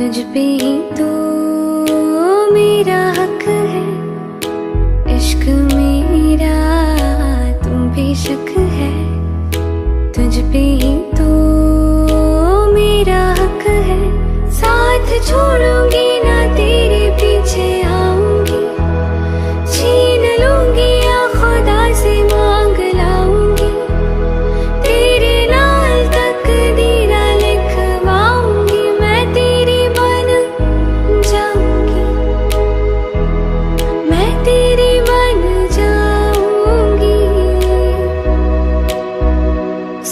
तुझ पे ही तो मेरा हक है, इश्क मेरा तुम बेशक है। तुझ पे ही तो मेरा हक है, साथ छोड़ूंगी ना तेरे पीछे आऊंगी, छीन लूंगी या खुदा से मांग लाऊंगी, तेरे नाल तकदीरा लिखवाऊंगी, मैं तेरी बन जाऊंगी, मैं तेरी बन जाऊंगी।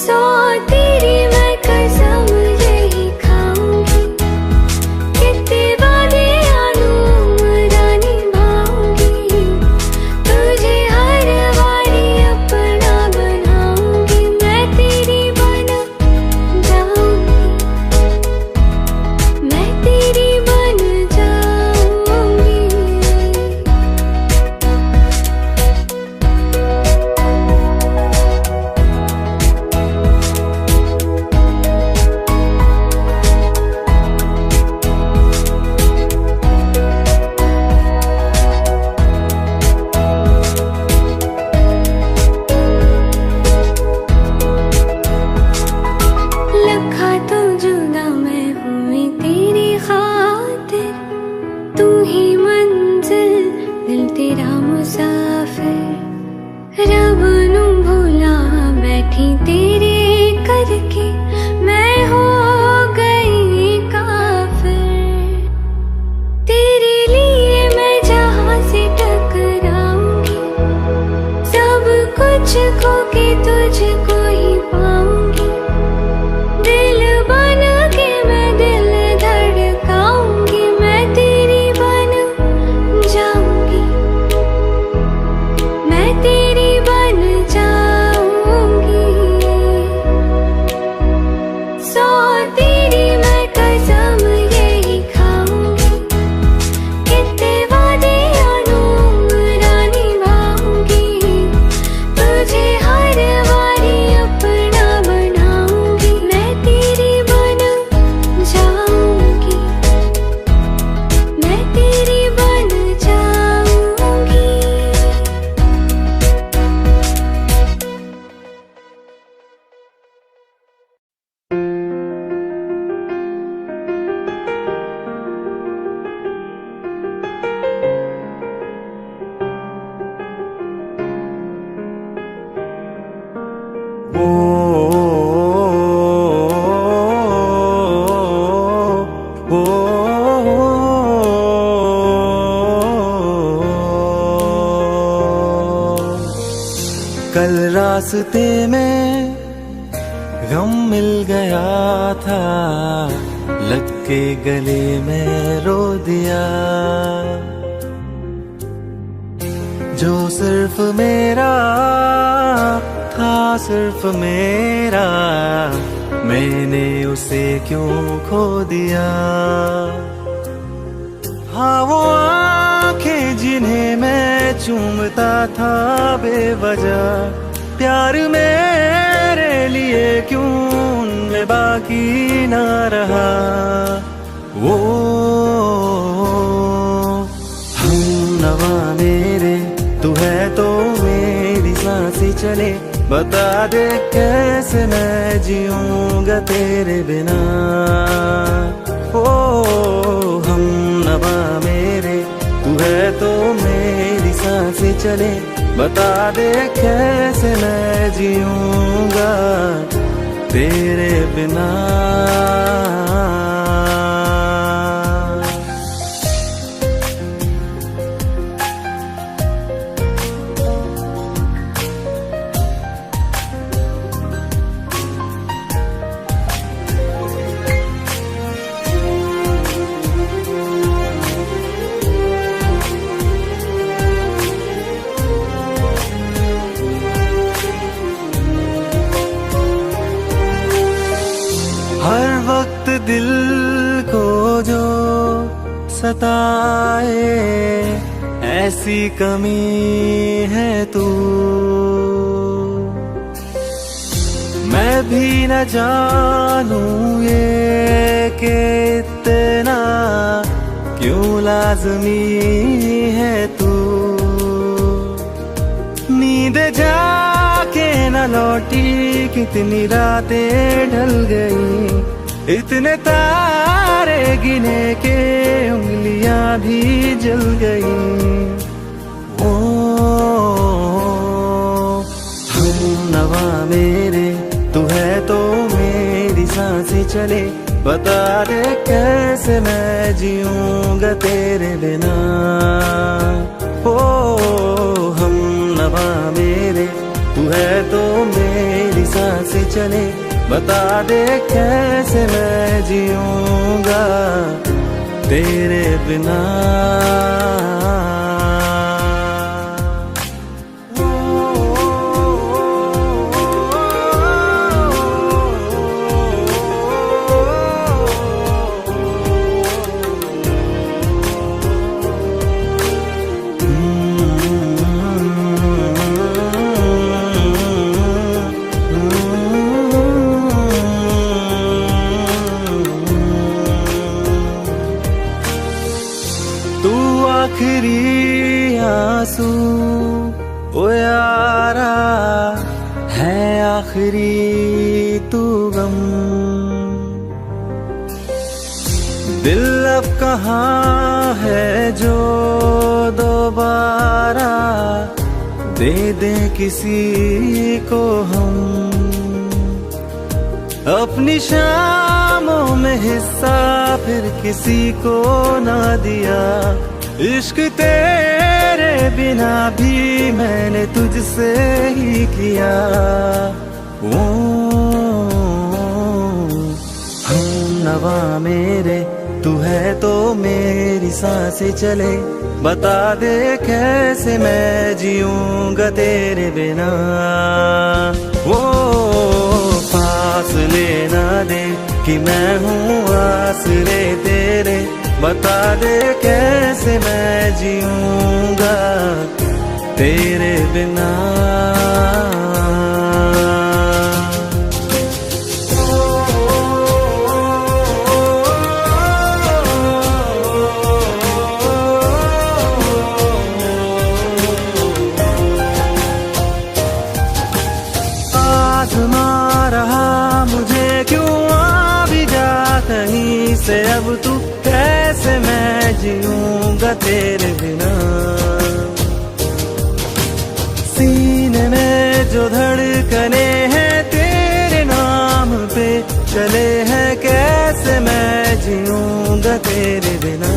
सौ तेरी मैं कसम यही खाऊंगी, कितने वादे आलूमरा निभाऊंगी, तुझे हर बारी अपना बनाऊंगी, मैं तेरी बन जाऊंगी, मैं तेरी बन जाऊंगी। लखा तो जुदा मैं हुई तेरी खातिर, तू ही मंजिल दिल तेरा मुसाफिर, रब नू भुला बैठी तेरे करके, मैं हो गई काफिर, तेरे लिए मैं जहां से टकराऊंगी, सब कुछ खो के तुझको ही पाऊंगी, दिल बन के मैं दिल धड़काऊंगी, मैं तेरी बन जाऊंगी, मैं तेरी बन जाऊंगी। सौ तेरी मैं कसम यही खाऊंगी, कितने वादे आलूमरा निभाऊंगी, तुझे हर बारी अपना बनाऊंगी, मैं तेरी बन जाऊंगी, मैं तेरी बन जाऊंगी। कल रास्ते में गम मिल गया था, लग के गले में रो दिया, जो सिर्फ मेरा था सिर्फ मेरा, मैंने उसे क्यों खो दिया। हाँ वो आंखें जिन्हें मैं चूमता था बेवजह, प्यार मेरे लिए क्यों उनमें बाकी ना रहा। वो हम नवा मेरे तू है तो मेरी सांसें चले, बता दे कैसे मैं जीऊंगा तेरे बिना। ओ हम नवा मेरे तू है तो मेरी सांसें चले, बता दे कैसे मैं जीऊंगा तेरे बिना। हर वक्त दिल को जो सताए ऐसी कमी है तू, मैं भी न जानूं ये कि इतना लाजमी है तू। नींद जाके न लौटी, कितनी रातें ढल गई, इतने तारे गिने के उंगलियां भी जल गई। ओ हम नवा मेरे, तू है तो मेरी सांसें चले, बता दे कैसे मैं जीऊंगा तेरे बिना। ओ हम नवा मेरे, तू है तो मेरी सांसें चले, बता दे कैसे मैं जीऊंगा तेरे बिना। आखिरी आंसू ओ यारा है, आखिरी तू गम। दिल अब कहाँ है जो दोबारा दे दे किसी को हम। अपनी शामों में हिस्सा फिर किसी को ना दिया, इश्क तेरे बिना भी मैंने तुझसे ही किया। ओ हम नवा मेरे, तू है तो मेरी सांसें चले, बता दे कैसे मैं जीऊंगा तेरे बिना। वो फासले ना दे कि मैं हूँ आसरे तेरे, बता दे कैसे मैं जीऊंगा तेरे बिना। आज़मा रहा मुझे क्यों आ भी जा कहीं से, अब तू कैसे मैं जीऊंगा तेरे बिना। सीने में जो धड़कने हैं तेरे नाम पे चले हैं, कैसे मैं जीऊंगा तेरे बिना।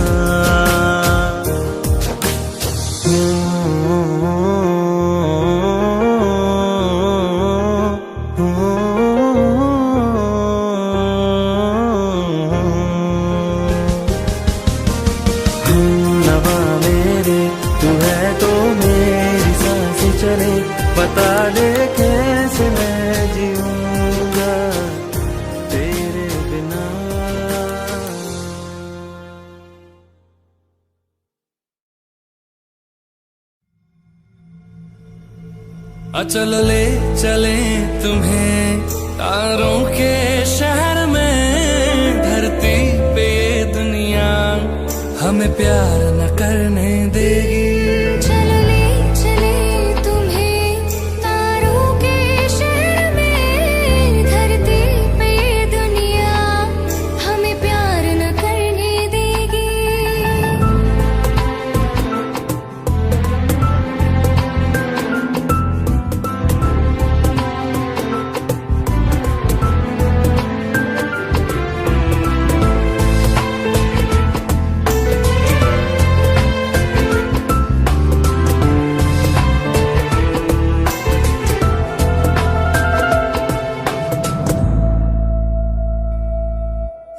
बता दे कैसे मैं जीऊंगा तेरे बिना। चल ले चले तुम्हें तारों के शहर में, धरती पे ये दुनिया हमें प्यार न करने देगी।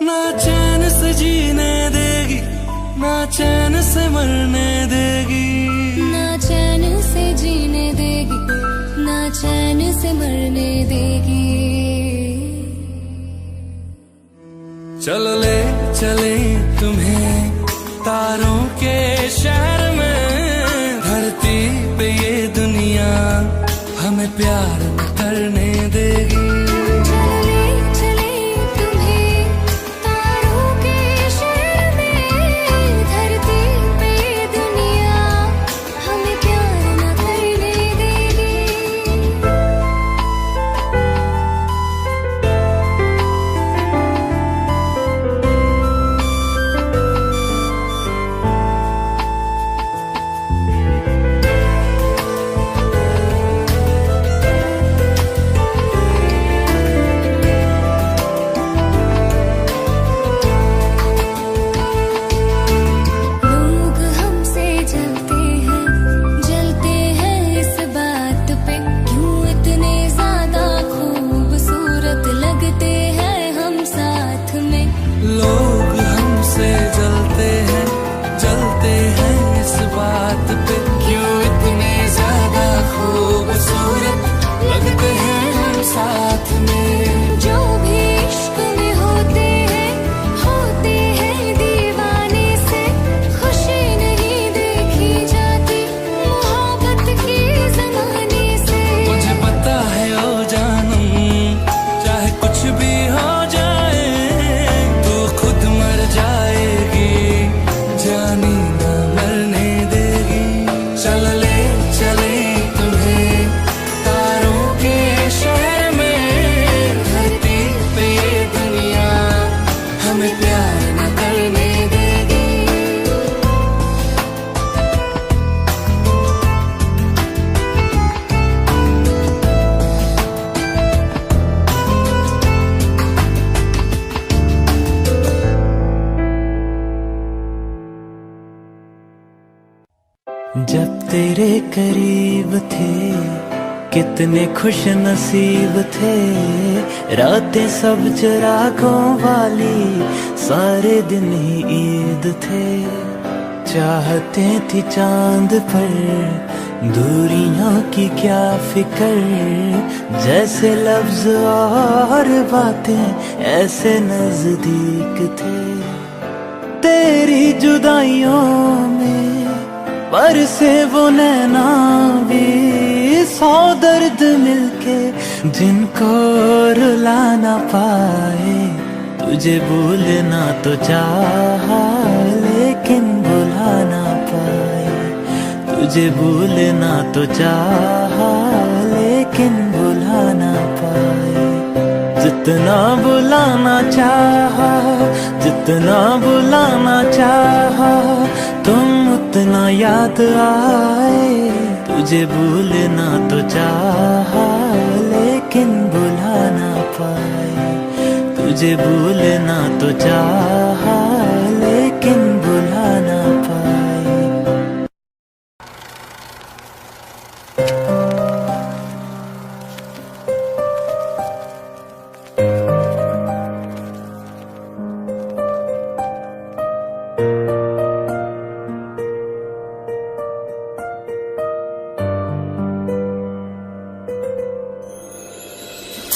ना चैन से जीने देगी, ना चैन से मरने देगी, ना चैन से जीने देगी, ना चैन से मरने देगी। चलो ले चले तुम्हें तारों के शहर में, धरती पे ये दुनिया हमें प्यार न करने देगी। चले तुम्हें तारों के शहर में, धरती प्यार न करने देगी। जब तेरे करीब थे कितने खुश नसीब थे, रातें सब चिरागों वाली, सारे दिन ही ईद थे। चाहते थी चांद पर, दूरियों की क्या फिक्र, जैसे लफ्ज और बातें ऐसे नजदीक थे। तेरी जुदाइयों में बरसे वो नैना भी, 100 दर्द मिलके जिनको रुला ना पाए। तुझे भूलना तो चाहा लेकिन भुला ना पाए, तुझे भूलना तो चाहा लेकिन भुला ना पाए। जितना बुलाना चाहा, जितना बुलाना चाहा, तुम उतना याद आए। तुझे भूलना तो चाहा लेकिन भुला ना पाए, तुझे भूलना तो चाहा लेकिन भुला ना पाए।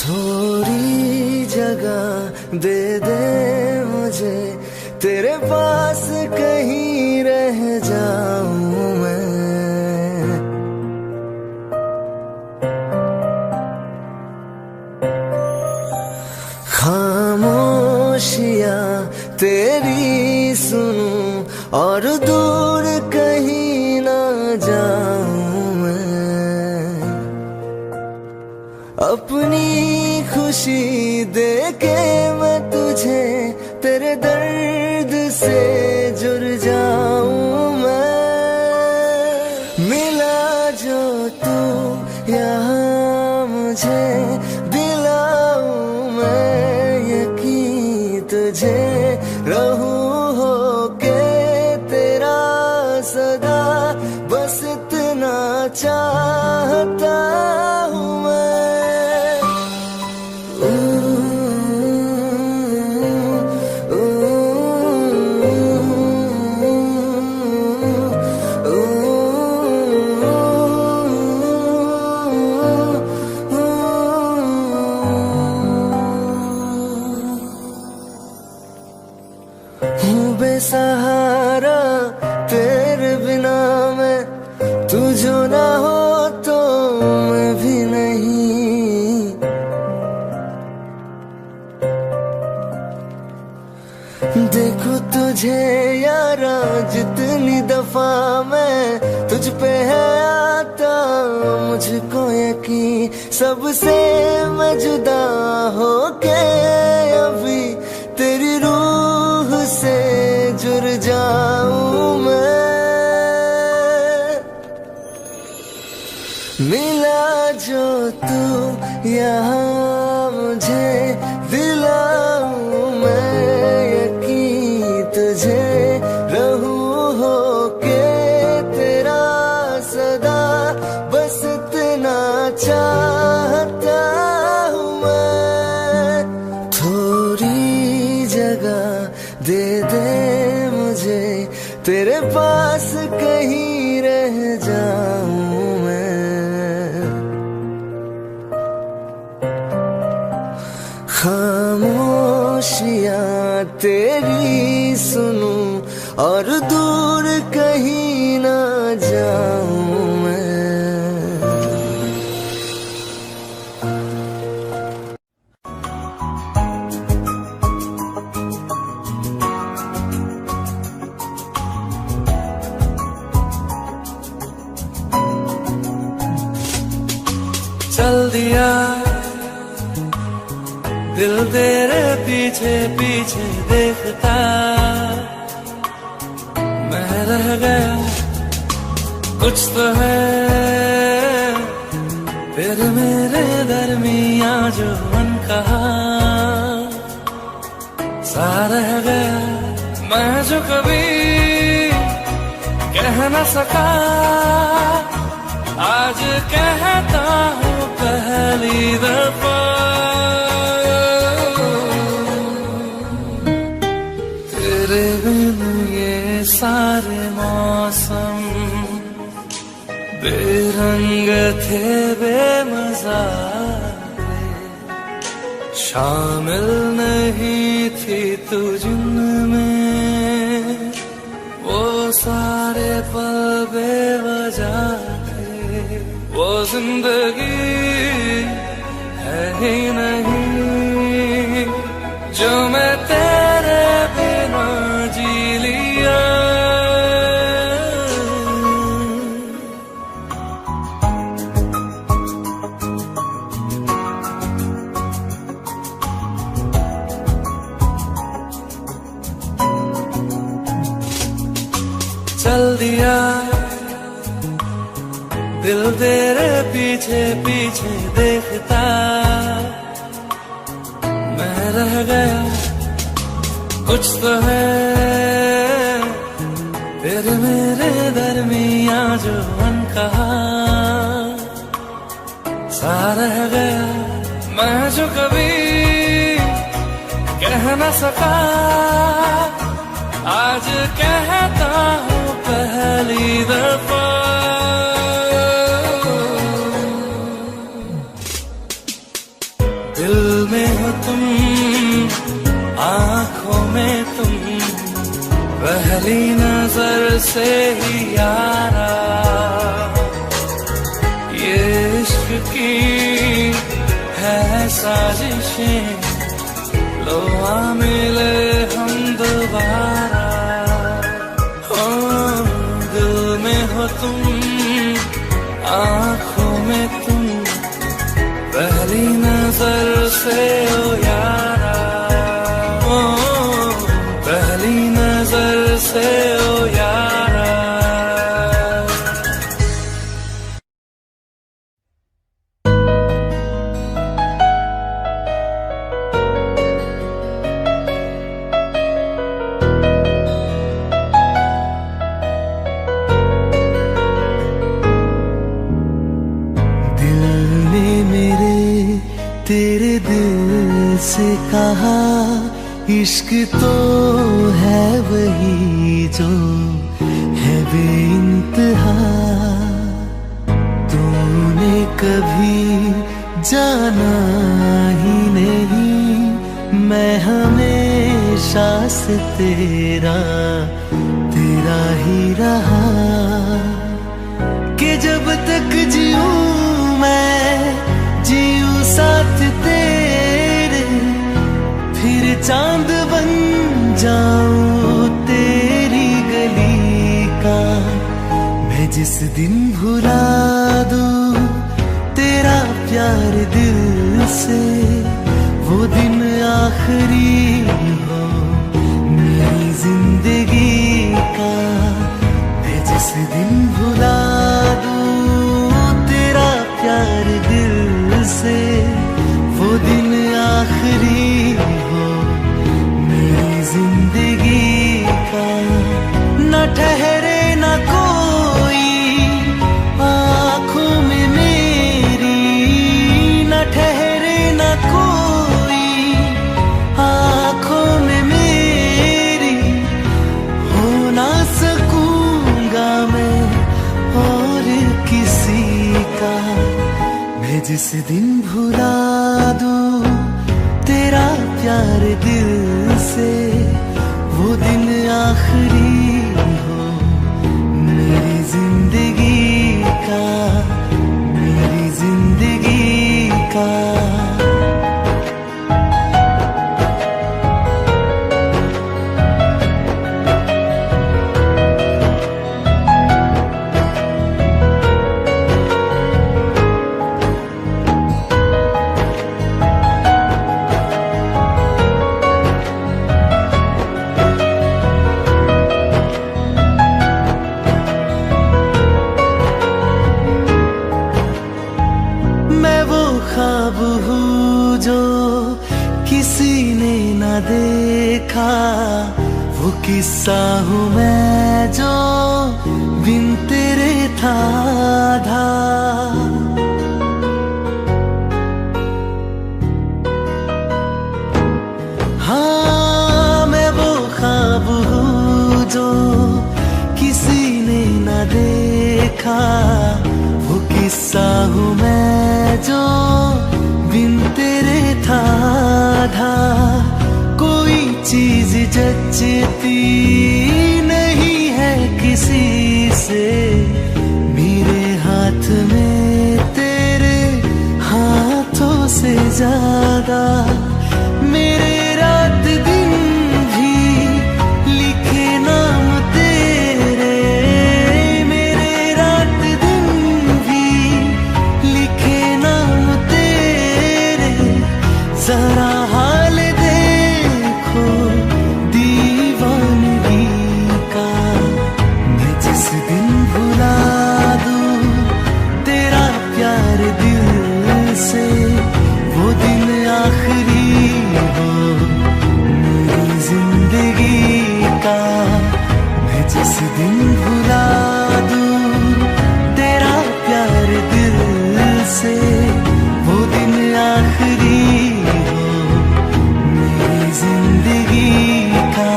थोड़ी जगह दे दे मुझे, तेरे पास कहीं रह जाऊं मैं। खामोशियां तेरी सुनूं और दूर कहीं ना जाऊं मैं। अपनी खुशी देके मैं तुझे तेरे दर्द से जुड़ जाऊं मैं। मिला जो तू यहाँ मुझे, दिलाऊं मैं यकीन तुझे। रहूं होके तेरा सदा, बस इतना चाहता हूँ मैं। हूँ बेसहारा तेरे बिना मैं, तू जो ना हो तो मैं भी नहीं। देखो तुझे यारा जितनी दफा मैं तुझ पे है आता, मुझको यकीन सबसे मैं जुदा होके अभी तेरी रूह से जुड़ जाऊं मैं। मिला जो तू यहाँ मुझे, दिलाऊं मैं यकीन तुझे। रहूं होके तेरा सदा, बस इतना चाहता हूँ मैं। थोड़ी जगह दे दे मुझे, तेरे पास कहीं रह जाऊं मैं। खामोशियां तेरी सुनूं और दूर कहीं ना जाऊं मैं। चल दिया दिल तेरे पीछे पीछे देखता मैं रह गया, कुछ तो है फिर मेरे दरमियां जो अनकहा सा रह गया। मैं जो कभी कह न सका आज कहता हूँ पहली दफा। तेरे बिन ये सारे मौसम बेरंग थे बेमजा थे, शामिल नहीं थी तू जिनमें वो सारे पल बेवजह थे। वो जिंदगी है ही नहीं जो मैं तेरे बिना जी लिया। चल दिया दिल तेरे पीछे पीछे देखता मैं रह गया, कुछ तो है फिर मेरे दरमियां जो अनकहा सा रह गया। मैं जो कभी कह न सका आज कहता हूँ पहली दफा। दिल में हो तुम, आँखों में तुम, पहली नजर से ही यारा ये इश्क की है साजिशें, लो आ मिले हम दोबारा। हो दिल में हो तुम, आँखों में तुम, पहली नजर से ओ यारा, ओ पहली नजर से ओ यारा। तेरे दिल से कहा इश्क तो है वही जो है बेइंतहा, तूने कभी जाना ही नहीं मैं हमेशा से तेरा तेरा ही रहा। कि जब तक जीऊं मैं जीऊं साथ तेरे, फिर चांद बन जाऊं तेरी गली का। मैं जिस दिन भुला दूं तेरा प्यार दिल से, वो दिन आखिरी हो मेरी जिंदगी का। मैं जिस दिन भुला दूं तेरा प्यार दिल से, वो दिन आखिरी हो मेरी जिंदगी का। न ठहरे न कोई आँखों में मेरी, न ठहरे न कोई आँखों में मेरी, हो ना सकूंगा मैं और किसी का। मैं जिस दिन भुला दूं तेरा प्यार दिल से, वो दिन आखिरी हो मेरी जिंदगी का, मेरी जिंदगी का। किस्सा हूँ मैं जो बिन तेरे था आधा। हाँ मैं वो ख्वाब हूँ जो किसी ने न देखा, वो किस्सा हूँ मैं जो बिन तेरे था आधा। कोई चीज जचती नहीं है किसी से, मेरे हाथ में तेरे हाथों से ज्यादा। मेरे रात दिन भी लिखे नाम तेरे, मेरे रात दिन भी लिखे नाम तेरे। जरा हाल देखो दीवानगी का, मैं जिस दिन भुला दूं तेरा प्यार दिल से, वो दिन आखिरी हो मेरी जिंदगी का। मैं जिस दिन भुला दूं तेरा प्यार दिल से, वो दिन आखिरी हो मेरी जिंदगी का।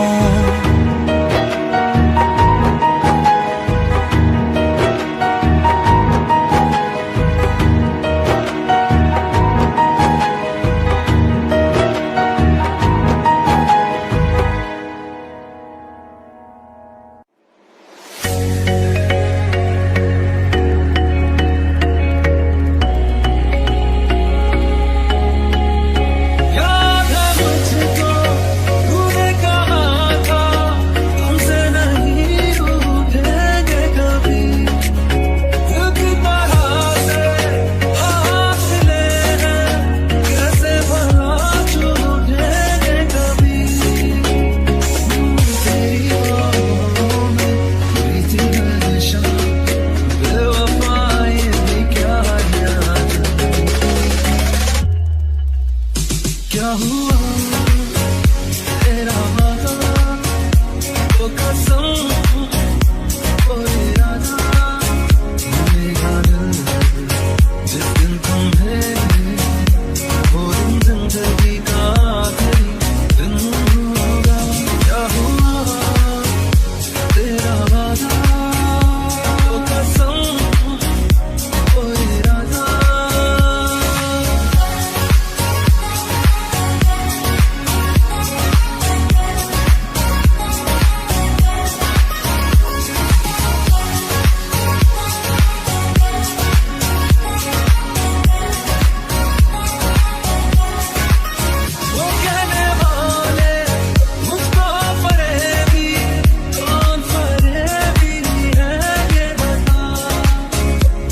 याद है मुझको तूने कहा था हमसे नहीं रूठेंगे कभी। दिल की तरह से फासले हैं, कैसे भला छूटेंगे कभी। तेरी बाहों में हुई थी नशा, बेवफाई भी क्या याद। क्या हुआ तेरा वादा, वो कसम, वो इरादा। भूलेगा दिल जिस दिन तुम्हें, वो दिन जिंदगी का आखिरी दिन होगा। क्या हुआ तेरा वादा, वो कसम, वो इरादा। वो कहने वाले मुझको फरेबी, कौन फरेबी है ये बता।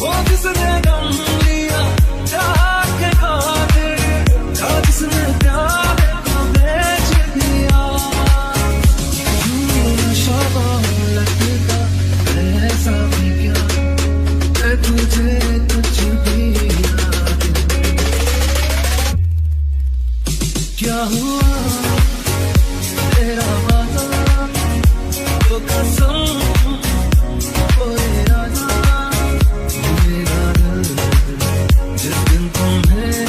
वो जिसने गम लिया चाह के खातिर, था जिसने प्यार को बेच दिया। नशा लगता ऐसा भी क्या है तुझे कुछ भी याद। क्या हुआ तेरा वादा, वो कसम, वो इरादा। भूलेगा दिल जिस दिन तुम्हें,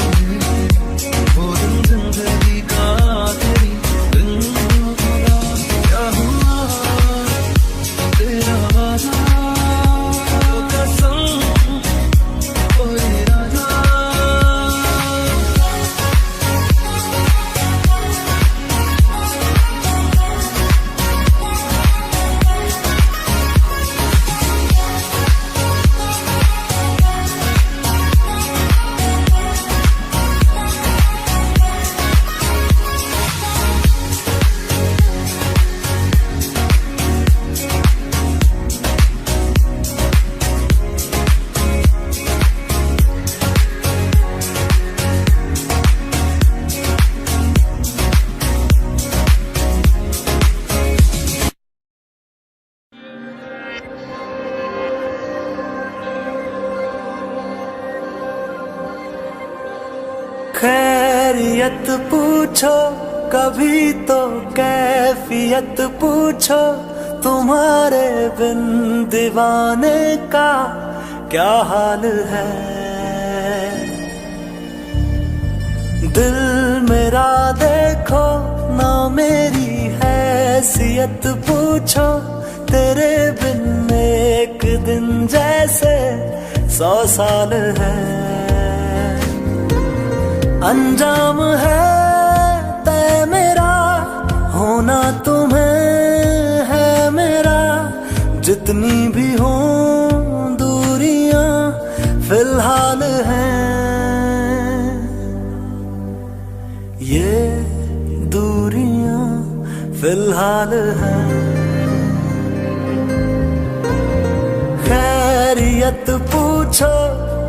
वो दिन जिंदगी का आखिरी दिन होगा। क्या हुआ तेरा वादा, वो कसम, वो इरादा। खैरियत पूछो कभी तो कैफियत पूछो, तुम्हारे बिन दीवाने का क्या हाल है। दिल मेरा देखो ना मेरी हैसियत पूछो, तेरे बिन एक दिन जैसे 100 साल है। अंजाम है तय मेरा, होना तुम्हें है मेरा, जितनी भी हो दूरियां फिलहाल हैं। ये दूरियां फिलहाल हैं। खैरियत पूछो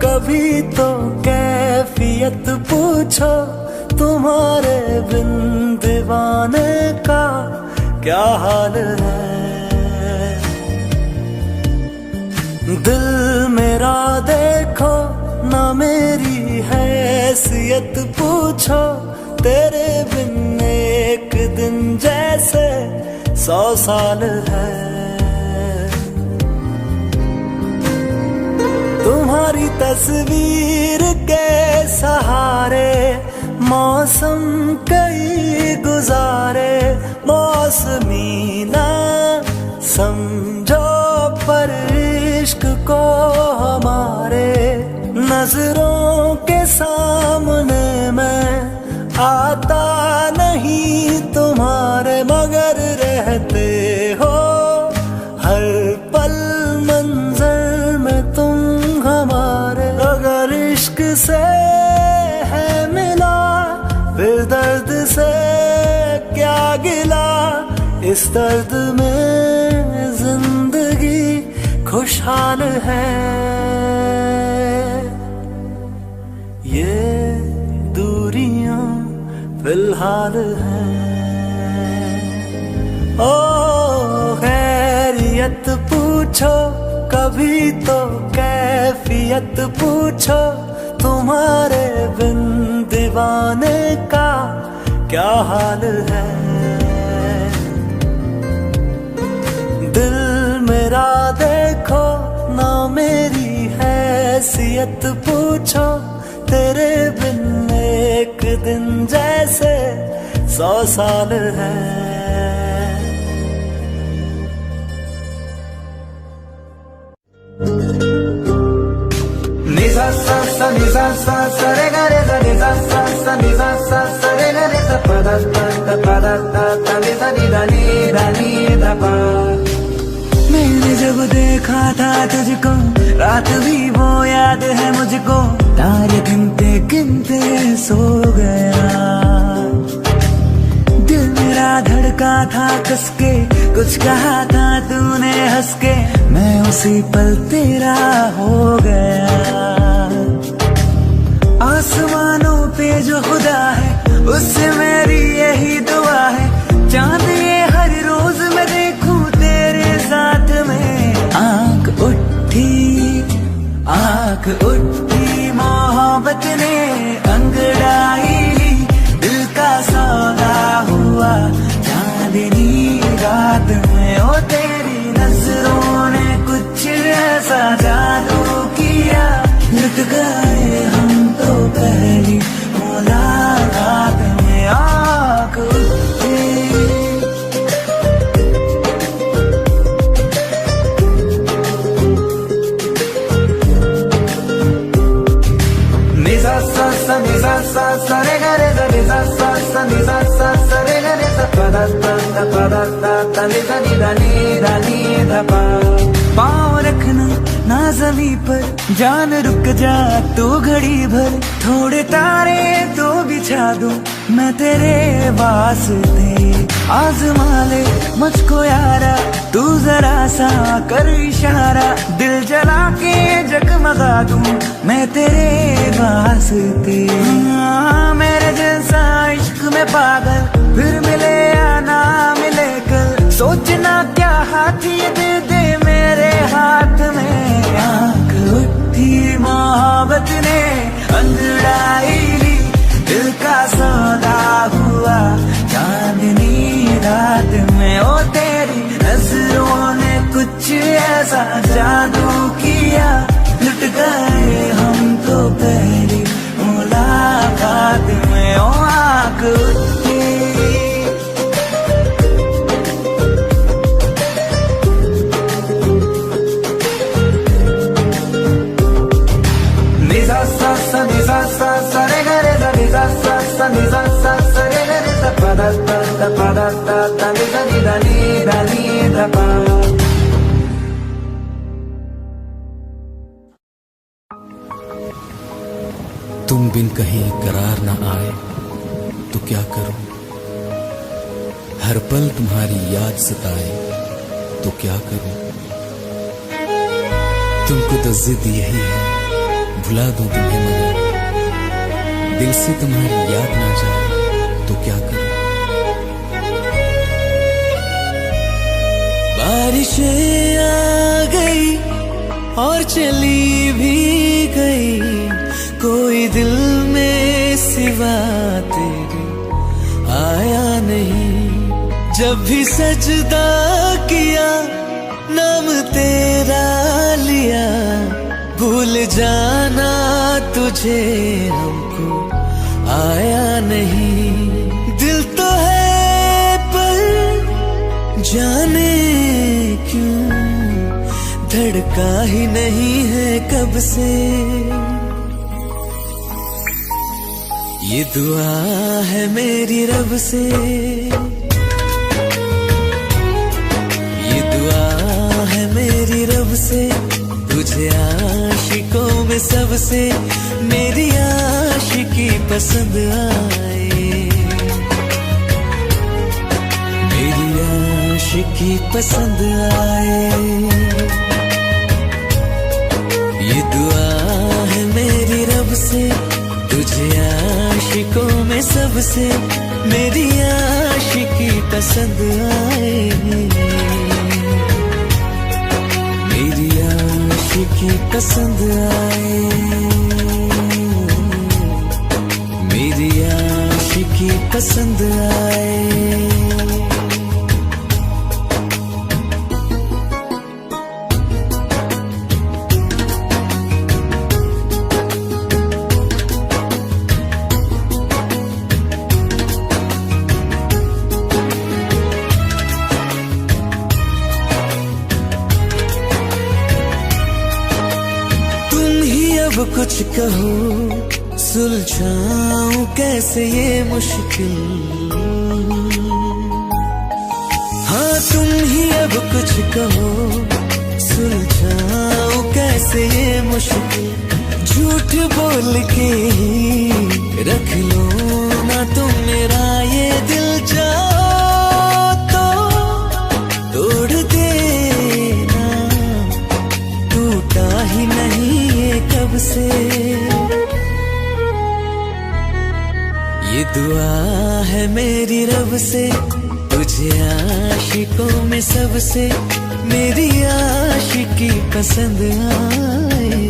कभी तो कैफियत पूछो, तुम्हारे बिन दीवाने का क्या हाल है। दिल मेरा देखो ना मेरी हैसियत पूछो, तेरे बिन एक दिन जैसे 100 साल है। तुम्हारी तस्वीर के सहारे मौसम कई गुजारे, मौसमी ना समझो पर इश्क को हमारे। नजरों के सामने मैं आता नहीं तुम्हारे, मगर रहते हो हर पल मंजर में तुम हमारे। अगर इश्क से है मिला फिर दर्द से क्या गिला, इस दर्द में जिंदगी खुशहाल है। ये दूरियां फिलहाल हैं। ओ खैरियत पूछो कभी तो कैफियत पूछो, तुम्हारे बिन दीवाने का क्या हाल है। दिल मेरा देखो ना मेरी हैसियत पूछो, तेरे बिन एक दिन जैसे 100 साल है। Nisa sa sa nisa sa sa re ga re sa nisa sa sa nisa sa sa re ga re sa pa da ta ni sa ni da pa। मैंने जब देखा था तुझको रात भी वो याद है मुझको, तारे गिनते गिनते सो गया। दिल मेरा धड़का था कसके, कुछ कहा था तूने हंस के, मैं उसी पल तेरा हो गया। आसमानों पे जो खुदा है उससे मेरी यही दुआ है, चांद ये हर रोज मैं देखूं तेरे साथ में। आंख उठी मोहब्बत ने अंगड़ाई ली, दिल का सौदा हुआ चांदनी रात में। ओ तेरी नजरों ने कुछ ऐसा जादू किया, लुट गए हम तो पहली मुलाकात में। आँख उठी nisa sa sa re ga re sa nisa sa sa nisa sa sa re ga re sa pa da ta ni da pa। पाँव रखना ना ज़मीं पर, जान रुक जा तू घड़ी भर, थोड़े तारे तो बिछा दूं मैं तेरे वास्ते। आज़मा ले मुझको यारा तू जरा सा कर इशारा, दिल जला के जगमगा दूं मैं तेरे वास्ते। मेरे जैसा इश्क में पागल फिर मिले या ना मिले कल, सोचना क्या हाथ ये दे दे मेरे हाथ में। आँख उठी मोहब्बत ने अंगड़ाई ली, दिल का सौदा हुआ मुलाकात में ओ तेरी नजरों ने कुछ ऐसा जादू किया, लुट गए हम तो पहली मुलाकात में ओ आँख उठती। निजा सा सा निजा सा सा रे गा रे सा निजा सा सा निजा सा सा रे गा रे सा पा दा ता निजा नी दा नी दा पा। तुम बिन कहीं करार ना आए तो क्या करूं, हर पल तुम्हारी याद सताए तो क्या करूं। तुमको तो जिद यही है भुला दूं तुम्हें, मगर दिल से तुम्हारी याद ना जाए तो क्या करूं। बारिशें आ गई और चली भी गई, कोई दिल में सिवा तेरे आया नहीं। जब भी सजदा किया नाम तेरा लिया, भूल जाना तुझे हमको आया नहीं। दिल तो है पर जाने क्यों धड़का ही नहीं है कब से। ये दुआ है मेरी रब से, ये दुआ है मेरी रब से, तुझे आशिकों में सबसे मेरी आशिकी पसंद आए, मेरी आशिकी पसंद आए। ये दुआ है मेरी रब से, तुझे आशिकों में सबसे मेरी आशिकी पसंद आए, मेरी आशिकी पसंद आए, मेरी आशिकी पसंद आए। अब कुछ कहो सुलझाऊं कैसे ये मुश्किल, हाँ तुम ही अब कुछ कहो सुलझाऊं कैसे ये मुश्किल। झूठ बोल के ही रख लो ना तुम मेरा ये दिल, जाओ तो तोड़ देना, टूटा ही नहीं कब से। ये दुआ है मेरी रब से, तुझे आशिकों में सबसे मेरी आशिकी पसंद आए,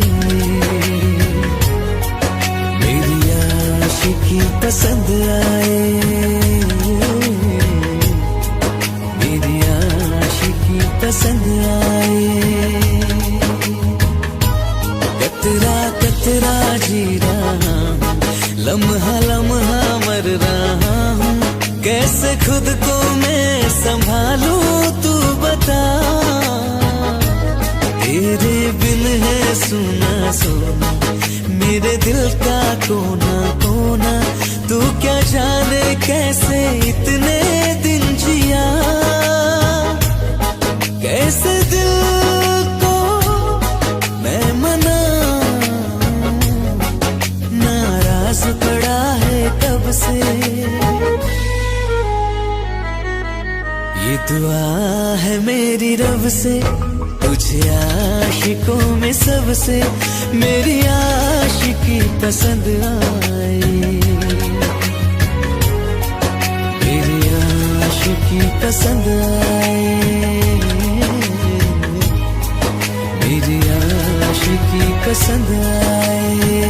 मेरी आशिकी पसंद आए, मेरी आशिकी पसंद आए। कतरा कतरा जी रहा हूँ, लम्हा लम्हा मर रहा हूँ, कैसे खुद को मैं संभालूं तू बता। तेरे बिन है सुना सोना मेरे दिल का कोना कोना, तू क्या जाने कैसे इतने दिन जिया, कैसे दिल पड़ा है कब से। ये दुआ है मेरी रब से, तुझे आशिकों में सबसे मेरी आशिकी पसंद आए, मेरी आशिकी पसंद आए, मेरी आशिकी पसंद आए,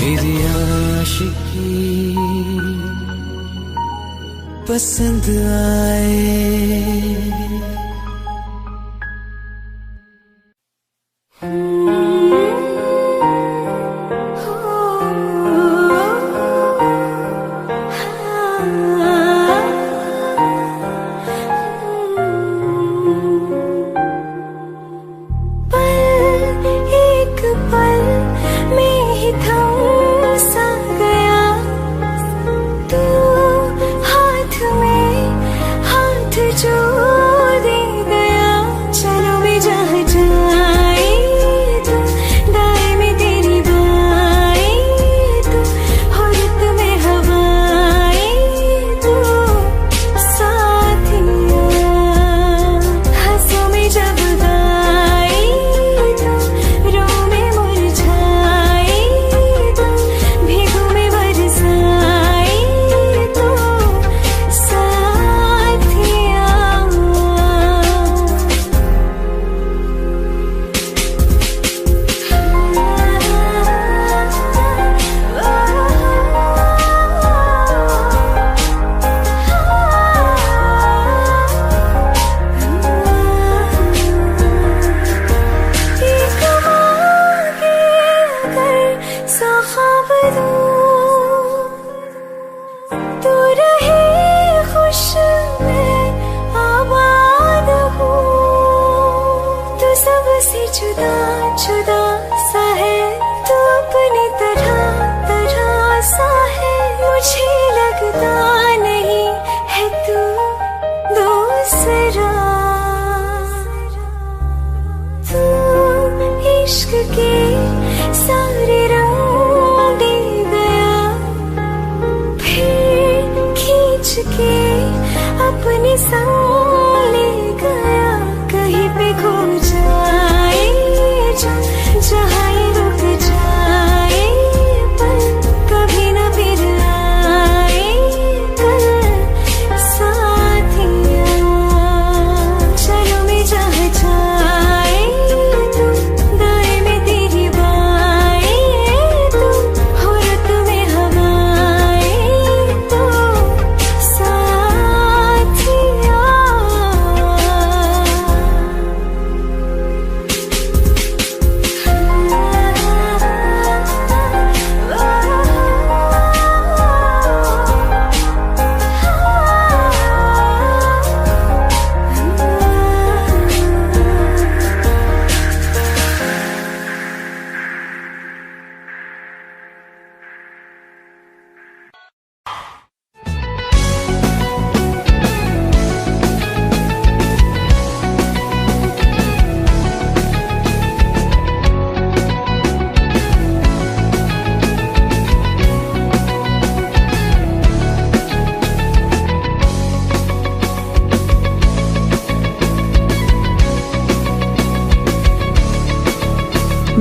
मेरी आशिकी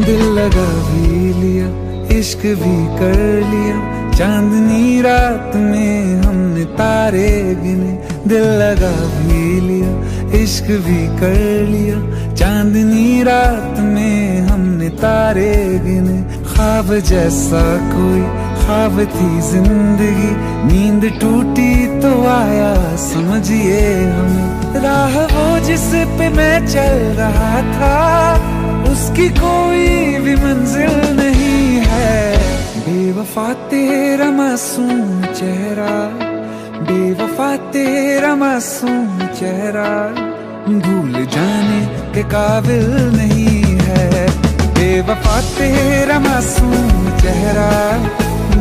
दिल लगा भी लिया, इश्क भी कर लिया, चांदनी रात में हमने तारे गिने। दिल लगा भी लिया, इश्क भी कर लिया, चांदनी रात में हमने तारे गिने। ख्वाब जैसा कोई ख्वाब थी जिंदगी, नींद टूटी तो आया समझिए हमें। राह वो जिस पे मैं चल रहा था, उसकी कोई भी मंजिल नहीं है। बेवफा तेरा मासूम चेहरा, बेवफा तेरा मासूम चेहरा, भूल जाने के काबिल नहीं है। बेवफा तेरा मासूम चेहरा,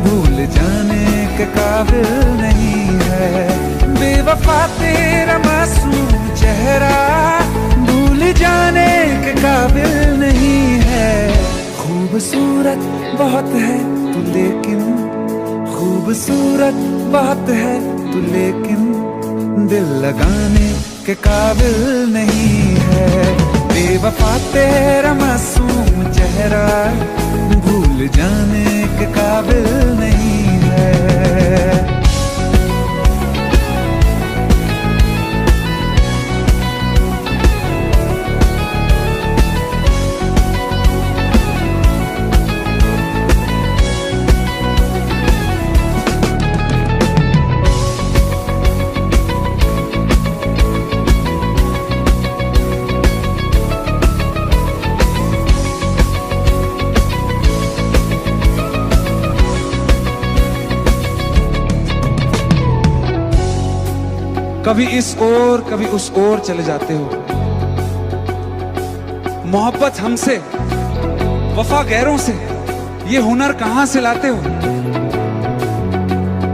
भूल जाने के काबिल नहीं है। बेवफा तेरा मासूम चेहरा, भूल जाने के काबिल नहीं है। खूबसूरत बहुत है तू लेकिन, खूबसूरत बहुत है तू लेकिन, दिल लगाने के काबिल नहीं है। बेवफा तेरा मासूम चेहरा, भूल जाने के काबिल नहीं है। कभी इस ओर कभी उस ओर चले जाते हो। मोहब्बत हमसे, वफा गैरों से, ये हुनर कहां से लाते हो?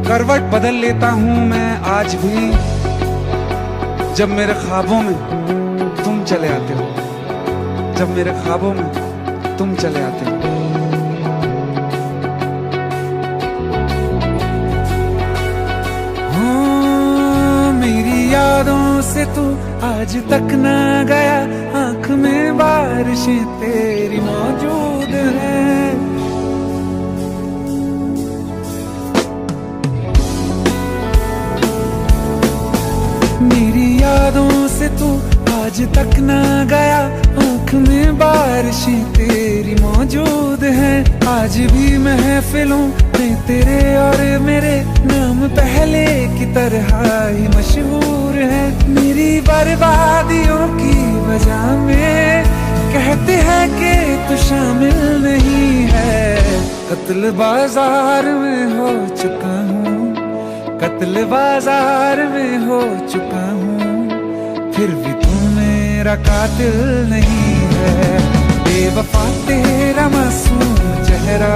करवट बदल लेता हूं मैं आज भी, जब मेरे ख्वाबों में तुम चले आते हो, जब मेरे ख्वाबों में तुम चले आते हो। मेरी यादों से तू आज तक ना गया, आंख में बारिशें तेरी मौजूद हैं। मेरी यादों से तू आज तक ना गया, आंख में बारिशें तेरी मौजूद हैं। आज भी महफिलों में तेरे और मेरे नाम पहले की तरह ही मशहूर है। मेरी बर्बादियों की वजह में कहते हैं कि तू शामिल नहीं है। कत्ल बाजार में हो चुका हूँ, कत्ल बाजार में हो चुका हूँ, फिर भी तू मेरा कातिल नहीं है। बेवफा तेरा मासूम चेहरा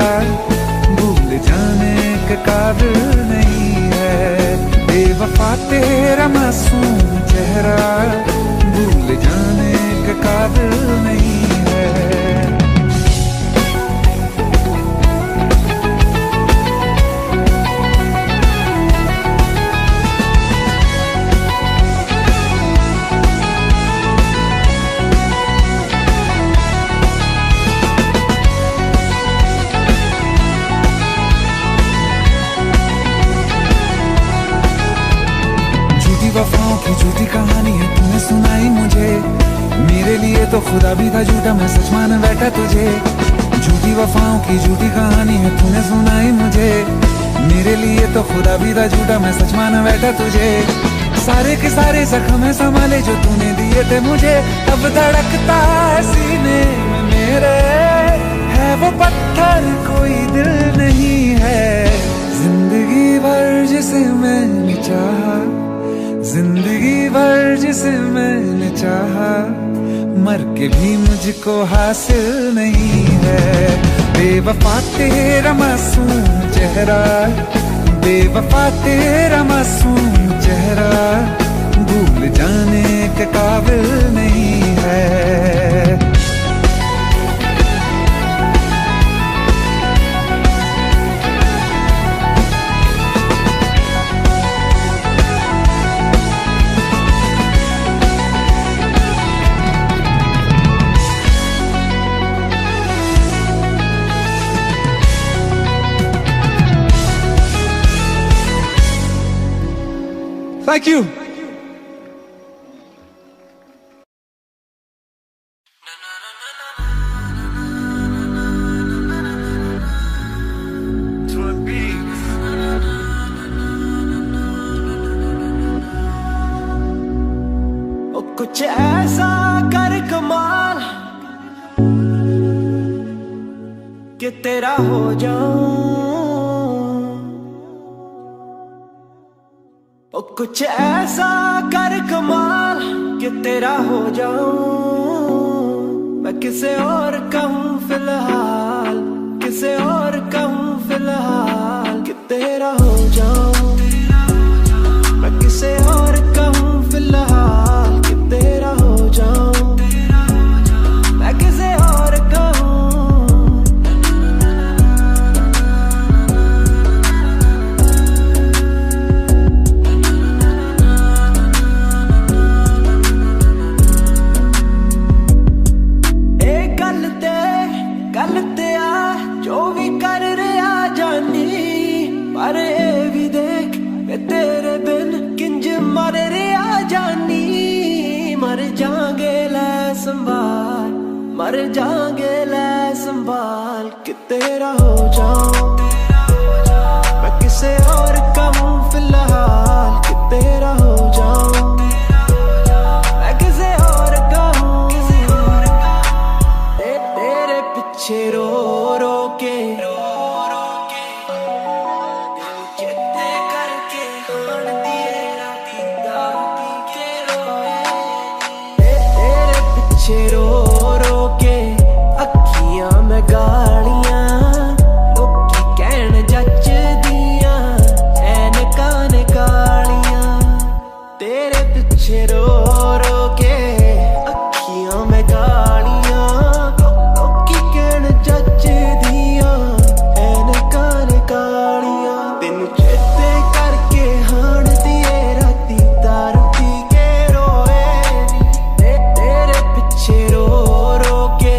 भूल जाने के काबिल नहीं है। बेवफा तेरा मासूम चेहरा भूल जाने के काबिल नहीं है। वफाओं की झूठी कहानी है तूने सुनाई मुझे, मेरे लिए तो खुदा भी था झूठा, मैं सच मान बैठा तुझे। झूठी वफाओं की झूठी कहानी है तूने सुनाई मुझे, मेरे लिए तो खुदा भी था झूठा, मैं सच मान बैठा तुझे। सारे के सारे जख्म संभाले जो तूने दिए थे मुझे, अब धड़कता है सीने में मेरे, है वो पत्थर कोई दिल नहीं है। जिंदगी भर जिसे मैंने चाहा, जिंदगी भर जिसे मैंने चाहा, मर के भी मुझको हासिल नहीं है। बेवफा तेरा मासूम चेहरा, बेवफा तेरा मासूम चेहरा भूल जाने के काबिल नहीं है। Thank you. कुछ ऐसा कर कमाल कि तेरा हो जाऊं, ओ कुछ ऐसा कर कमाल कि तेरा हो जाऊं। मैं किसे और कहूँ फिलहाल, किसे और कहूँ फिलहाल कि तेरा हो जाऊं। मैं किसे और कहूँ फिलहाल कि तेरा हो जाऊं। मैं किसे और कहूँ। गल ते आ जो भी कर रहा जानी, पर ये भी देख तेरे बिन किंज मर रहा जानी। मर जाएंगे ले संभाल, मर जाएंगे ले संभाल कि तेरा हो जाऊं। मैं किसे और कहूँ फिलहाल कि तेरा हो जाऊं। मैं किसे और कहूँ। तेरे पीछे रो रो के चेते करके खान दिए राती दा। पिछे रो रो के अखियां में गालियां लोकी कहन जच दियां ऐनकां ने कालियां तेरे पिछे रो रो के अखियां में गालियां लोकी कहन जच दियां ऐनकां ने कालियां तेनू चेते करके हाण दिए राती दारू पी के रोए नी तेरे पिछे रो रो के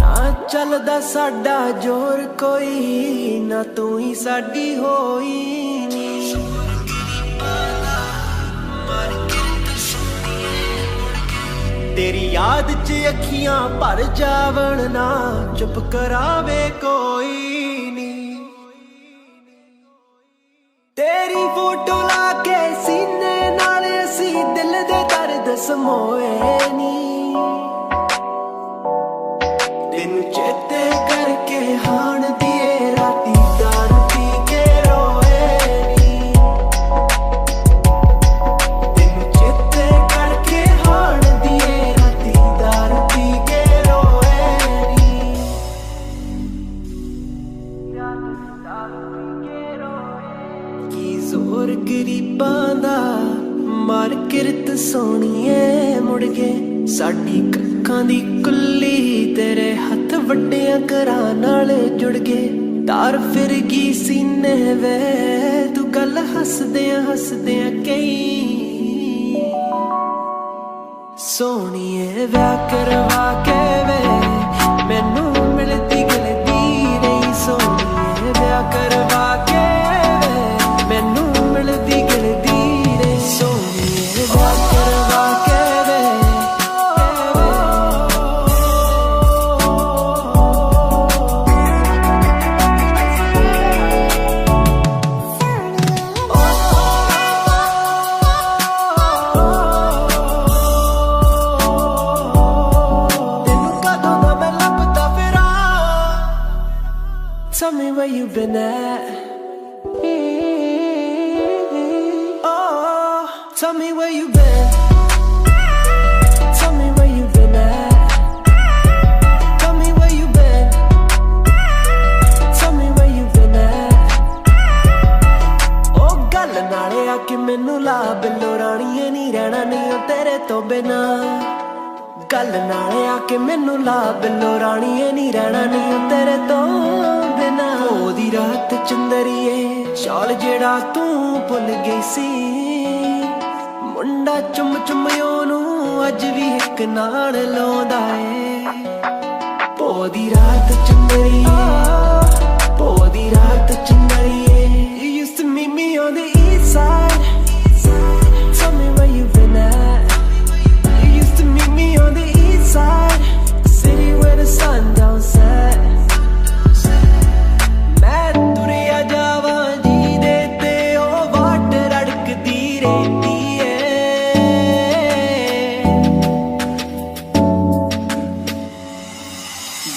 ना चलदा साडा जोर कोई ना तू ही साडी होई नी तेरी याद च अखियां भर जावण ना चुप करावे कोई नी तेरी फोटो लाके सीने नाल असी दिल दे दर्द समोए नी तेनू चेते करके हाण दिए राती दारू पी के रोए नी तेनू चेते करके हाण दिए राती दारू पी के रोए नी की जोर गरीबां दा मार किरत सोहणीए मुड़ गए साडी कक्खां दी कुल्ली तेरे हथ वड्डियां घरां नाल जुड़ गए तार फिर गई सीने वे तू गल हसदियां कई सोहणीए व्याह करवा के वे मैनू मिलदी गलदी नहीं सोहणीए व्याह करवा के वे मैनू मिलदी गलदी नहीं सोहणीए व्याह करवा के वे Tell me where you been at. Oh, tell me where you been. Tell me where you been at. Tell me where you been. Tell me where you been at. Oh, गल नाले आके मैनू ला बिल्लो राणीए नी रहना नहीं ओ तेरे तो बिना गल नाले आके मैनू ला बिल्लो राणीए नी रहना नहीं ओ तेरे तो बिना ओदी रात चंदरीए शाल जेड़ा तू भुल गई सी मुंडा चुम चुम ओनू अज भी एक नाल लाउंदा ए ओदी रात चंदरीए ओदी रात चंदरीए You used to meet me on the east side. Tell me where you been at. You used to meet me on the east side, city where the sun don't set. मैं तुरिया जावा जी देते ओ वाट रड़कदी रहती है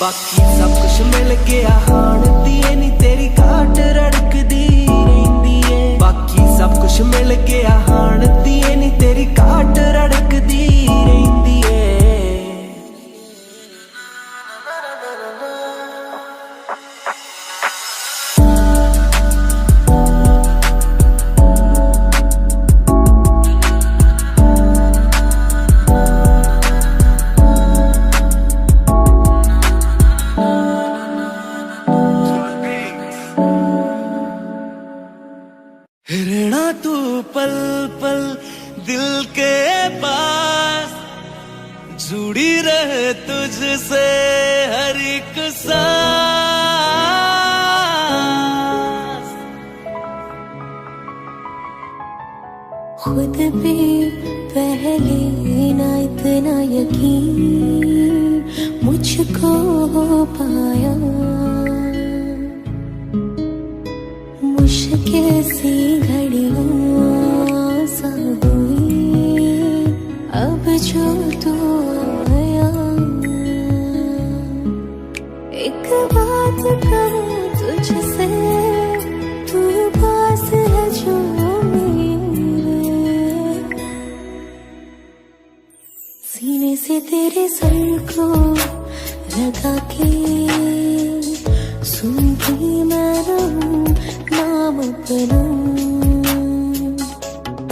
बाकी सब कुछ मिल गया हाण दिए नी तेरी घाट रड़कदी रहती है बाकी सब कुछ मिल गया हाण दिए नी तेरी घाट रड़कदी रहती है रहना तू पल पल दिल के पास जुड़ी रहे तुझसे हर एक सांस खुद पे पहले ना इतना यकीन मुझको हो पाया मुश्किल सी घड़ियों सा हुई अब जो तू आया एक बात करूं तुझसे तू पास है जो मेरे तेरे सर को लगा के सुनती मैं रहूं नाम अपना।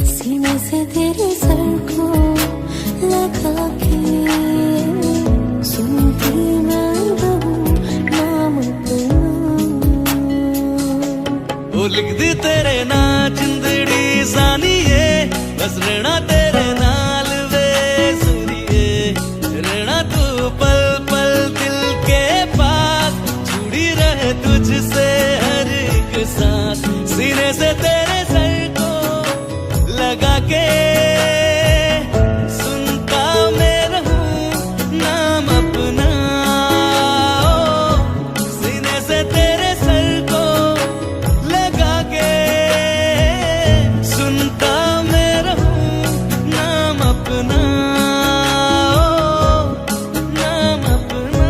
सीने से तेरे सर को लगा के सुनती मैं रहूं नाम अपना। वो लिख दी तेरे ना जिंदड़ी सानिए बस रहना तेरे नाल वे सुनिए। रहना तू पल पल दिल के पास जुड़ी रहे तुझसे हर एक सांस। सीने से तेरे सर को लगा के सुनता मैं रहूं नाम अपना। सीने से तेरे सर को लगा के सुनता मैं रहूं नाम अपना। नाम अपना।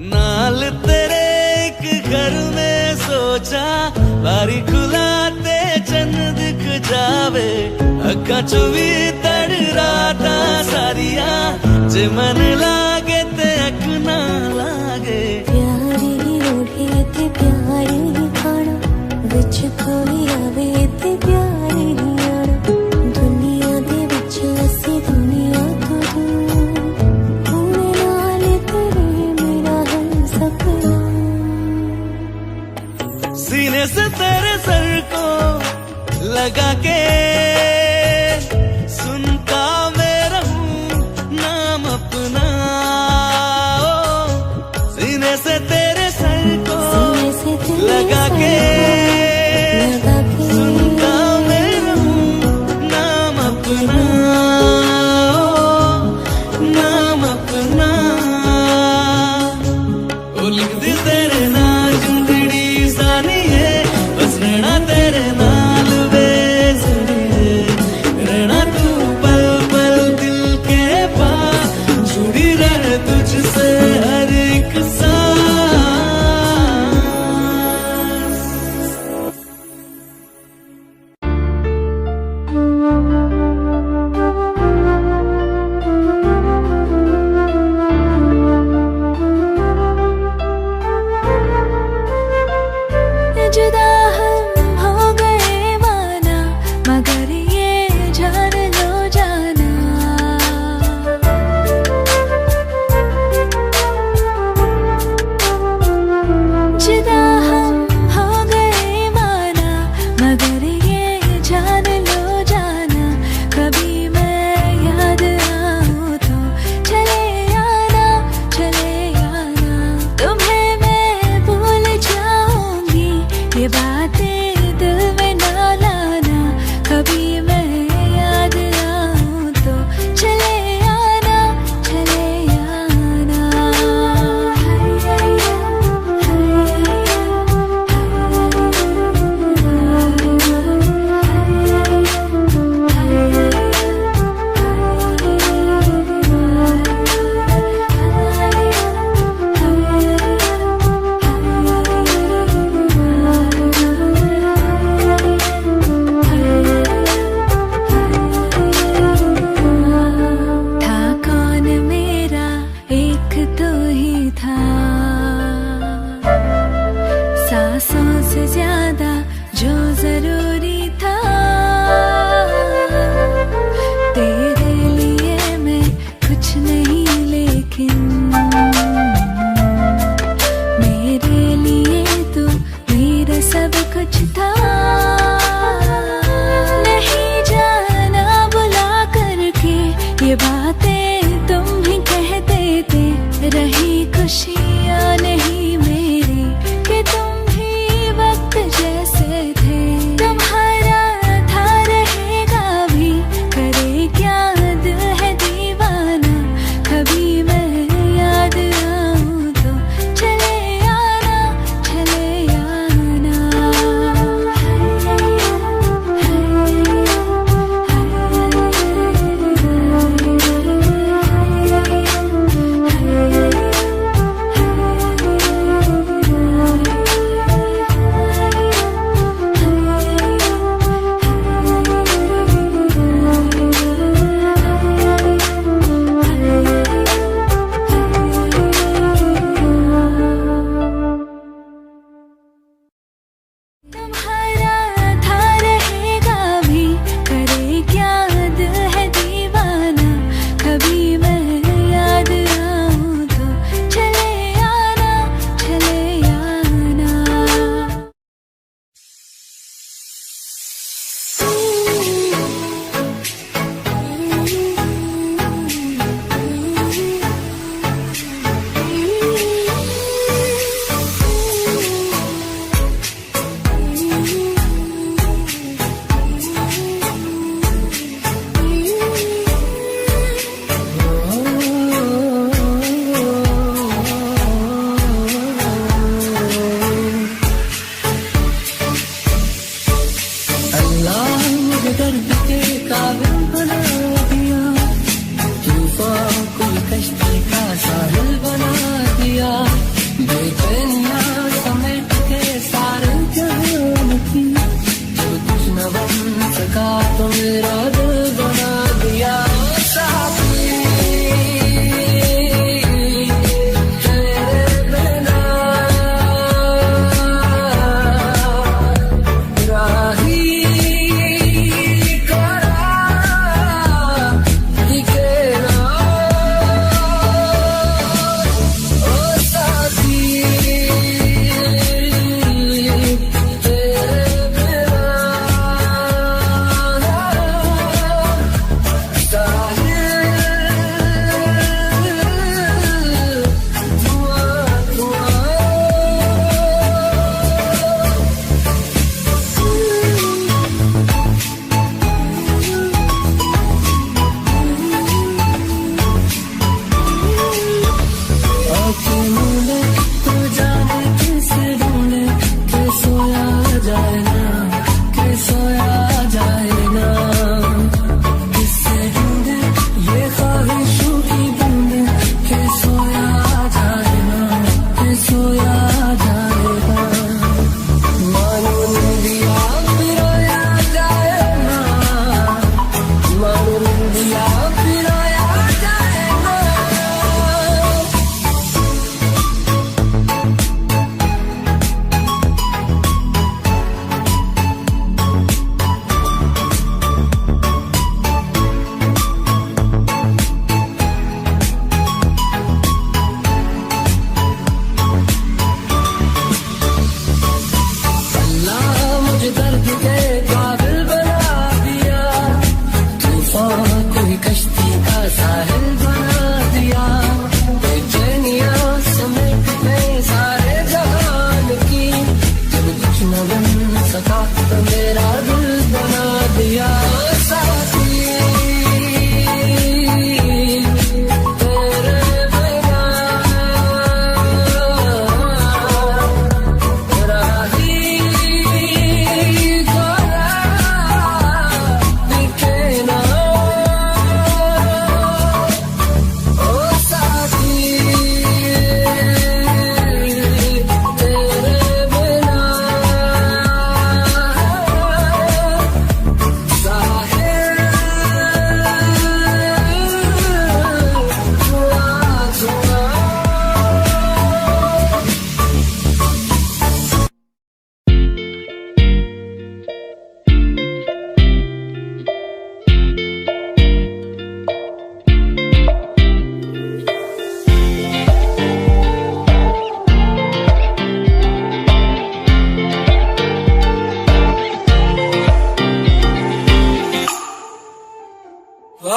नाल तेरे एक घर में सोचा बारी खुलाते चंद दिख जावे। अखा चो भी तड़ राता सारिया जे मन लागे ते अख ना लागे। प्यारी ओढ़े ते प्यारी खाना विच कोई आवे ते प्यारी आना। दुनिया दे विच असी दुनिया तो दूर होने नाल तेरे मेरा हम सपना। सीने से तेरे सर को लगा के सुनता मैं रहूं नाम अपना। सीने से तेरे सर को सीने से तेरे लगा के लगा के सुनता मैं रहूं नाम अपना। नाम अपना। वो लिख दी तेरे ना जिंदड़ी सानिए बस रहना तेरे नाल वे सुनिए। रहना तू पल पल दिल के पास जुड़ी रहे तुझसे हर एक सांस। जुदा हम हो गए माना मगर ये जान लो जाना। जुदा हम हो गए माना मगर ये जान लो जाना। कभी मैं याद आऊं तो चले आना चले आना। तुम्हें मैं भूल जाऊंगी ये बातें दिल में ना लाना। कभी मैं याद आऊं तो चले आना चले आना। था कौन मेरा एक तो ही था। सांसों से ज्यादा जो जरूरी था। तेरे लिए मैं कुछ नहीं लेकिन मेरे लिए तू मेरा सब कुछ था। नहीं जाना बुला करके ये बातें तुम ही कहते थे। रही खुशियाँ नहीं मेरी कि तुम भी वक्त जैसे थे।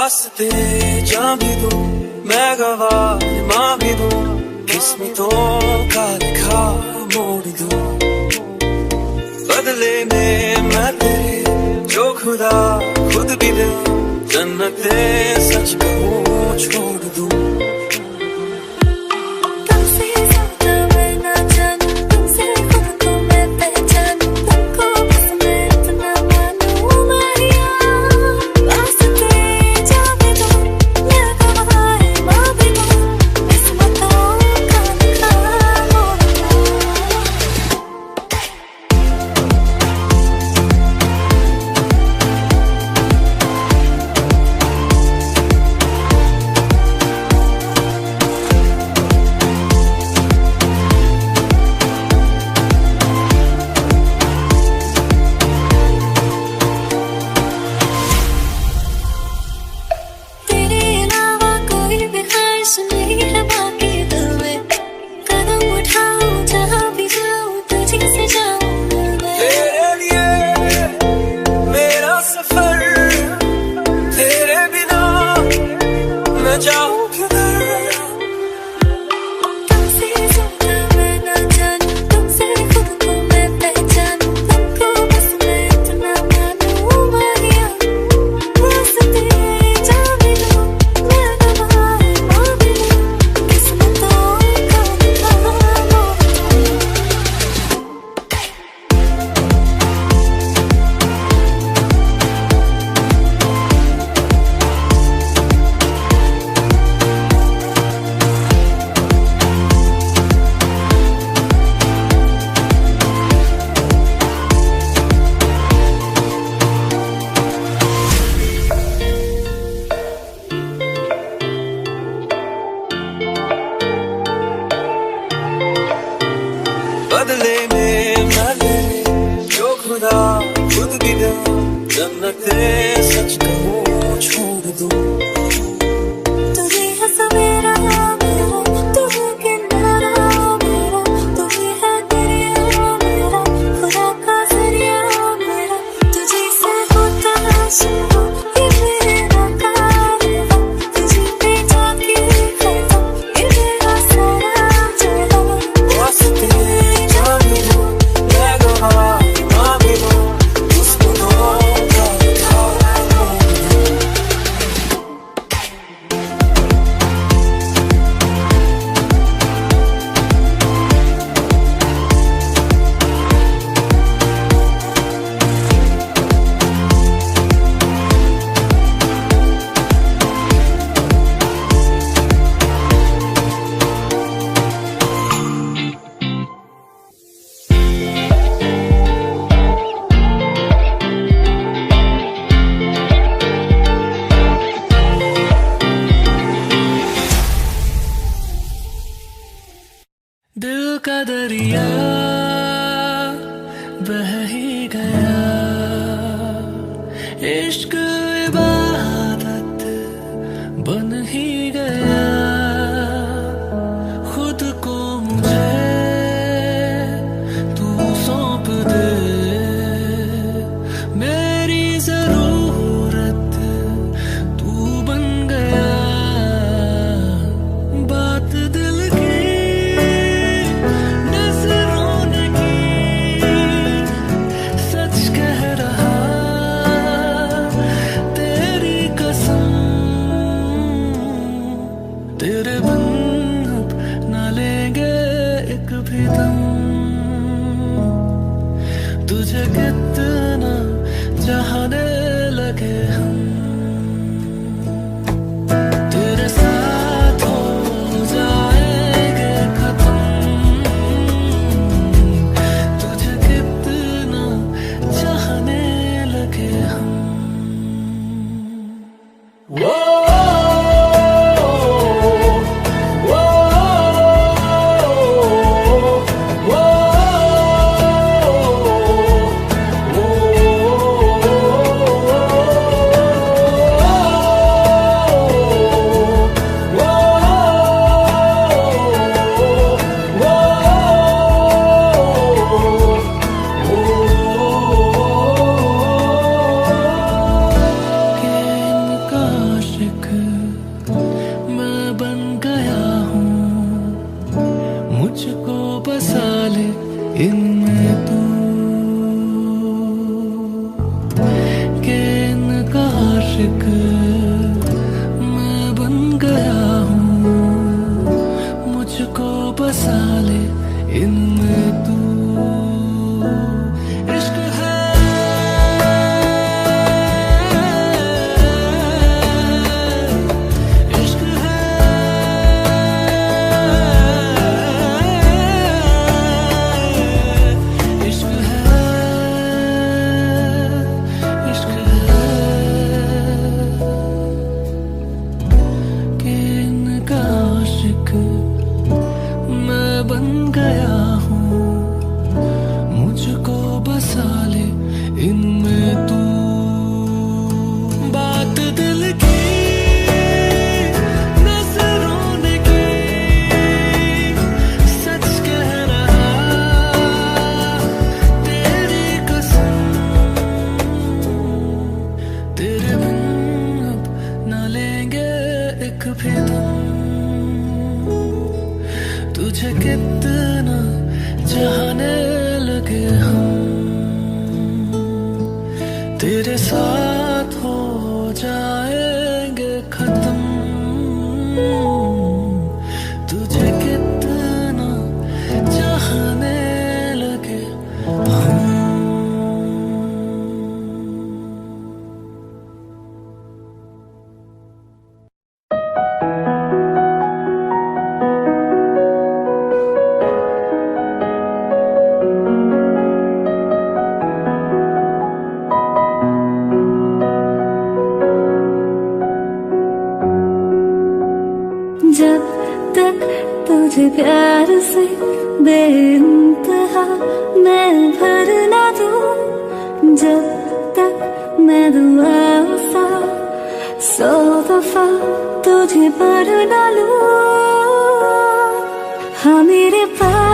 वास्ते जा भी दूं मैं गवाह माँ भी दूं किस्मतों का लिखा मोड़ दूं बदले में मैं तेरे जो खुदा खुद भी दे जन्नते सच कहूँ छोड़ दूं तुमसे ज्यादा मैं ना जानूं तुमसे खुद को मैं पहचानूं तुमको बस मैं इतना मानूं माहिया वास्ते जा भी दूं मैं गवाह माँ भी दूं किस्मतों का लिखा मोड़ दूं तेरे अलावा कोई भी ख्वाहिश नहीं है बाकी दिल में कदम उठाऊं जहाँ भी जाऊं तुझे से जाऊं मैं तेरे लिए मेरा सफर तेरे बिना मैं जाऊं किधर तुमसे ज्यादा मैं ना जानूं तुमसे खुद को मैं पहचानूं तुमको बस मैं इतना मानूं माहिया वास्ते जा भी दूं मैं गवाह माँ भी दूं किस्मतों का लिखा मोड़ दूं बदले में मैं तेरे जो खुदा खुद भी दे जन्नते सच कहूँ छोड़ दूं तुझे है सवेरा मेरा तुझे किनारा मेरा तुझे है दरिया मेरा खुदा का जरिया मेरा तुझे से होता शुरू ये मेरा कारवां तुझे पे जाके खत्म ये मेरा सारा जहां वास्ते जा भी दूं मैं गवाह माँ भी दूं किस्मतों का लिखा मोड़ दूं दिल का दरिया बह ही गया इश्क इबादत बन ही गया खुद को मुझे तू सौंप दे मेरी जरूरत तू बन गया बात दिल की नजरों ने की सच कह रहा तेरी कसम तेरे बिन अब न लेंगे एक भी दम तुझे कितना चाहने लगे हम तेरे साथ हो जाएंगे खत्म तुझे कितना चाहने लगे हम वो वो वो मुझको बसा ले इनमें तू, के इनका आशिक मैं बन गया हूँ, मुझको बसा ले इनमें तू। इश्क है, इश्क है, इश्क है, इश्क है, कि इनका आशिक मैं बन गया हूँ, मुझको बसा ले इनमें तू। बात दिल की नजरों ने की, सच कह रहा तेरी कसम, तेरे बिन अब न लेंगे एक भी दम, तुझे कितना चाहने लगे हम, तेरे साथ हो जाएंगे खत्म, तुझे कितना चाहने लगे हम। जब तक तुझे प्यार से बेइंतहा मैं भर ना दूं, जब तक मैं दुआ सा 100 दफा तुझे पढ़ ना लूं, हाँ मेरे पास